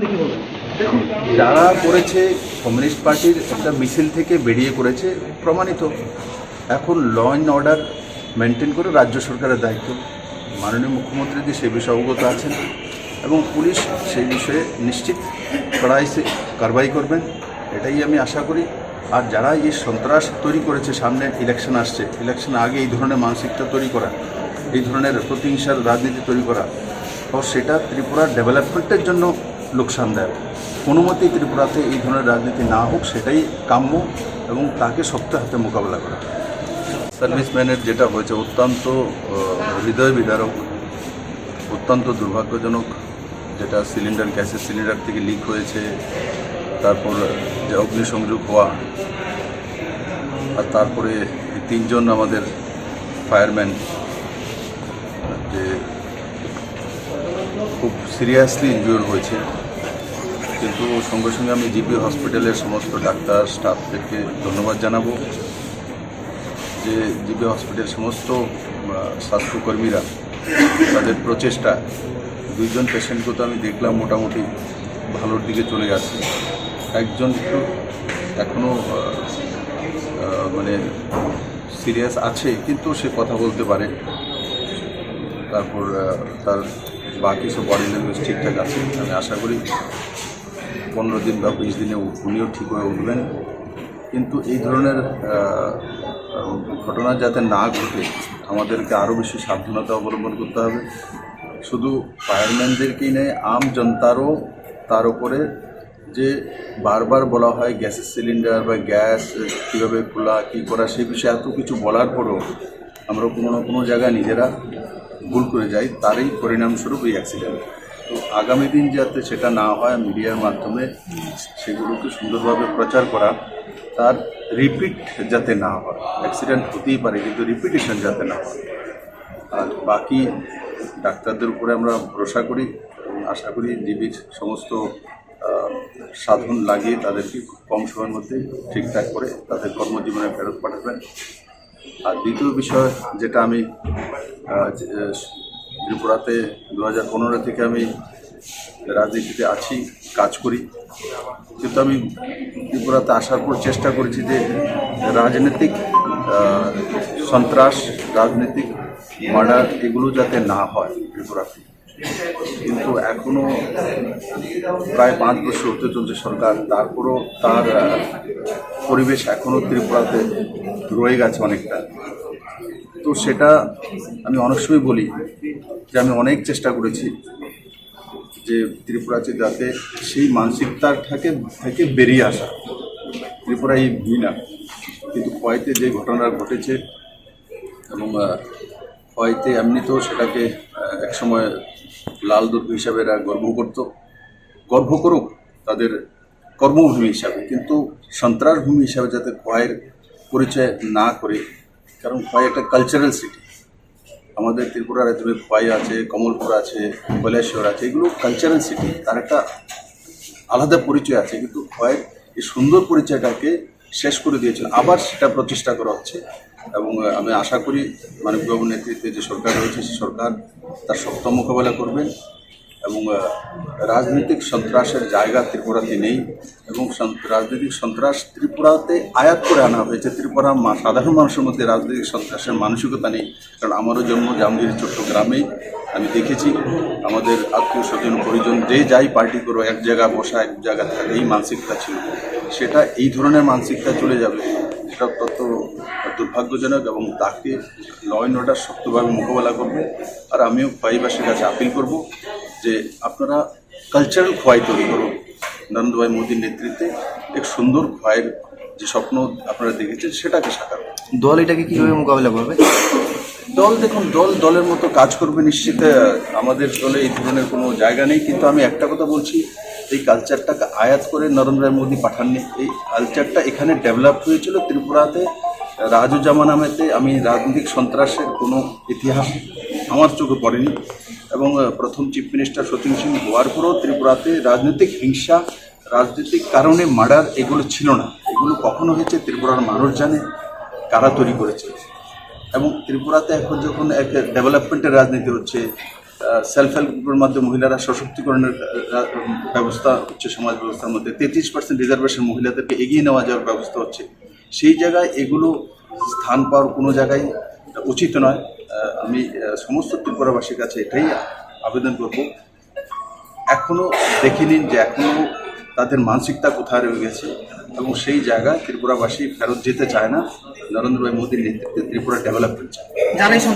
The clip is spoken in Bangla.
দেখুন, যারা করেছে কমিউনিস্ট পার্টির একটা মিছিল থেকে বেরিয়ে করেছে প্রমাণিত। এখন ল অ্যান্ড অর্ডার মেনটেন করে রাজ্য সরকারের দায়িত্ব। মাননীয় মুখ্যমন্ত্রী সে বিষয়ে অবগত আছেন এবং পুলিশ সেই বিষয়ে নিশ্চিত কড়াইয়ে কারবাই করবেন, এটাই আমি আশা করি। আর যারা এই সন্ত্রাস তৈরি করেছে, সামনে ইলেকশন আসছে, ইলেকশন আগে এই ধরনের মানসিকতা তৈরি করা, এই ধরনের প্রতিহিংসার রাজনীতি তৈরি করা, তো সেটা ত্রিপুরার ডেভেলপমেন্টের জন্য লোকসান দেয়। কোনো মতেই ত্রিপুরাতে এই ধরনের রাজনীতি না হোক, সেটাই কাম্য এবং তাকে শক্ত হাতে মোকাবেলা করা। সার্ভিসম্যানের যেটা হয়েছে অত্যন্ত হৃদয় বিদারক, অত্যন্ত দুর্ভাগ্যজনক। যেটা সিলিন্ডার, গ্যাসের সিলিন্ডার থেকে লিক হয়েছে, তারপর যে অগ্নিসংযোগ হওয়া, আর তারপরে 3 জন আমাদের ফায়ারম্যান যে খুব সিরিয়াসলি ইনজুর হয়েছে। কিন্তু সঙ্গে সঙ্গে আমি জিপি হসপিটালের সমস্ত ডাক্তার স্টাফদেরকে ধন্যবাদ জানাবো যে জিপি হসপিটালের সমস্ত স্বাস্থ্যকর্মীরা তাদের প্রচেষ্টা। 2 জন পেশেন্টকে তো আমি দেখলাম মোটামুটি ভালোর দিকে চলে যাচ্ছে। একজন একটু এখনও মানে সিরিয়াস আছে, কিন্তু সে কথা বলতে পারে। তারপর তার বাকি সব বডি ল্যাঙ্গুয়েজ ঠিকঠাক আছে। আমি আশা করি 15 দিন বা 20 দিনে উনিও ঠিক হয়ে উঠবেন। কিন্তু এই ধরনের ঘটনা যাতে না ঘটে, আমাদেরকে আরও বেশি সাবধানতা অবলম্বন করতে হবে। শুধু ফায়ারম্যানদেরকেই নেই, আম জনতারও তার উপরে যে বারবার বলা হয় গ্যাসের সিলিন্ডার বা গ্যাস কীভাবে খোলা, কী করা, সেই বিষয়ে এত কিছু বলার পরও আমরা কোনো না কোনো জায়গায় নিজেরা ভুল করে যাই, তারই পরিণামস্বরূপ এই অ্যাক্সিডেন্ট। তো আগামী দিন যাতে সেটা না হয়, মিডিয়ার মাধ্যমে সেগুলোকে সুন্দরভাবে প্রচার করা, তার রিপিট যাতে না হয়। অ্যাক্সিডেন্ট হতেই পারে, কিন্তু রিপিটেশন যাতে না হয়। আর বাকি ডাক্তারদের উপরে আমরা ভরসা করি এবং আশা করি জিবির সমস্ত সাধন লাগিয়ে তাদেরকে কম সময়ের মধ্যে ঠিকঠাক করে তাদের কর্মজীবনে ফেরত পাঠাবেন। আর দ্বিতীয় বিষয় যেটা, আমি ত্রিপুরাতে 2015 থেকে আমি রাজনীতিতে আছি, কাজ করি। কিন্তু আমি ত্রিপুরাতে আসার পর চেষ্টা করেছি যে রাজনৈতিক সন্ত্রাস, রাজনৈতিক মার্ডার এগুলো যাতে না হয় ত্রিপুরাতে। কিন্তু এখনও প্রায় 5 বছর হতে চলছে সরকার, তারপরও তার পরিবেশ এখনও ত্রিপুরাতে রয়ে গেছে অনেকটা। তো সেটা আমি অনেক সময় বলি যে আমি অনেক চেষ্টা করেছি যে ত্রিপুরাতে যাতে সেই মানসিকতার থেকে বেরিয়ে আসা। ত্রিপুরা এই ভূমি না, কিন্তু খোয়াইতে যে ঘটনা ঘটেছে এবং খোয়াইতে এমনিতেও সেটাকে একসময় লাল দুর্গ হিসাবে এরা গর্ব করুক তাদের কর্মভূমি হিসাবে, কিন্তু সন্ত্রাস ভূমি হিসাবে যাতে খোয়াইয়ের পরিচয় না করে, কারণ খোয়াই একটা কালচারাল সিটি। আমাদের ত্রিপুরা রাজ্যে খোয়াই আছে, কমলপুর আছে, কৈলাসহর আছে, এগুলো কালচারাল সিটি, তার একটা আলাদা পরিচয় আছে। কিন্তু খোয়াইয়ের এই সুন্দর পরিচয়টাকে শেষ করে দিয়েছিল, আবার সেটা প্রচেষ্টা করা হচ্ছে। এবং আমি আশা করি মাননীয় বাবুর নেতৃত্বে যে সরকার রয়েছে সে সরকার তার শক্ত মোকাবেলা করবেন এবং রাজনৈতিক সন্ত্রাসের জায়গা ত্রিপুরাতে নেই এবং রাজনৈতিক সন্ত্রাস ত্রিপুরাতে আয়াত করে আনা হয়েছে। ত্রিপুরা সাধারণ মানুষের মধ্যে রাজনৈতিক সন্ত্রাসের মানসিকতা নেই, কারণ আমারও জন্ম জামগিরি চট্টগ্রামেই। আমি দেখেছি আমাদের আত্মীয় স্বজন পরিজন যে যাই পার্টি করো এক জায়গায় বসা, এক জায়গায় থাকে, এই মানসিকতা ছিল। সেটা এই ধরনের মানসিকতা চলে যাবে, সেটা অত্যন্ত দুর্ভাগ্যজনক এবং তাকে ল অ্যান্ড অর্ডার শক্তভাবে মোকাবেলা করবে। আর আমিও খোয়াইবাসীর কাছে আপিল করব যে আপনারা কালচারাল খোয়াই তৈরি করুন। নরেন্দ্র ভাই মোদীর নেতৃত্বে এক সুন্দর খোয়াইয়ের যে স্বপ্ন আপনারা দেখেছেন সেটাকে সাকার করুন। দল এটাকে কীভাবে মোকাবিলা করবে? দেখুন দলের মতো কাজ করবে নিশ্চিত। আমাদের দলে এই ধরনের কোনো জায়গা নেই, কিন্তু আমি একটা কথা বলছি, এই কালচারটাকে আয়াত করে নরেন্দ্র ভাই মোদী পাঠাননি। এই কালচারটা এখানে ডেভেলপ হয়েছিল ত্রিপুরাতে রাজুজামানামেতে। আমি রাজনৈতিক সন্ত্রাসের কোনো ইতিহাস আমার চোখে পড়েনি এবং প্রথম চিফ মিনিস্টার সচিন সিং হওয়ার পরেও ত্রিপুরাতে রাজনৈতিক হিংসা, রাজনৈতিক কারণে মার্ডার এগুলো ছিল না। এগুলো কখনো হয়েছে ত্রিপুরার মানুষ জানে কারা তৈরি করেছে। এবং ত্রিপুরাতে এখন যখন এক ডেভেলপমেন্টের রাজনীতি হচ্ছে, সেলফ হেল্প গ্রুপের মাধ্যমে মহিলারা সশক্তিকরণের ব্যবস্থা হচ্ছে, সমাজ ব্যবস্থার মধ্যে 33% রিজার্ভেশন মহিলাদেরকে এগিয়ে নেওয়া যাওয়ার ব্যবস্থা হচ্ছে, সেই জায়গায় এগুলো স্থান পাওয়ার কোনো জায়গায় উচিত নয়। আমি সমস্ত ত্রিপুরাবাসীর কাছে এটাই আবেদন করব, এখনও দেখে নিন যে এখনও তাদের মানসিকতা কোথায় রয়ে গেছে এবং সেই জায়গায় ত্রিপুরাবাসী ফেরত যেতে চায় না। নরেন্দ্র ভাই মোদীর নেতৃত্বে ত্রিপুরা ডেভেলপমেন্ট চায়। যারা এই সন্ত্রাস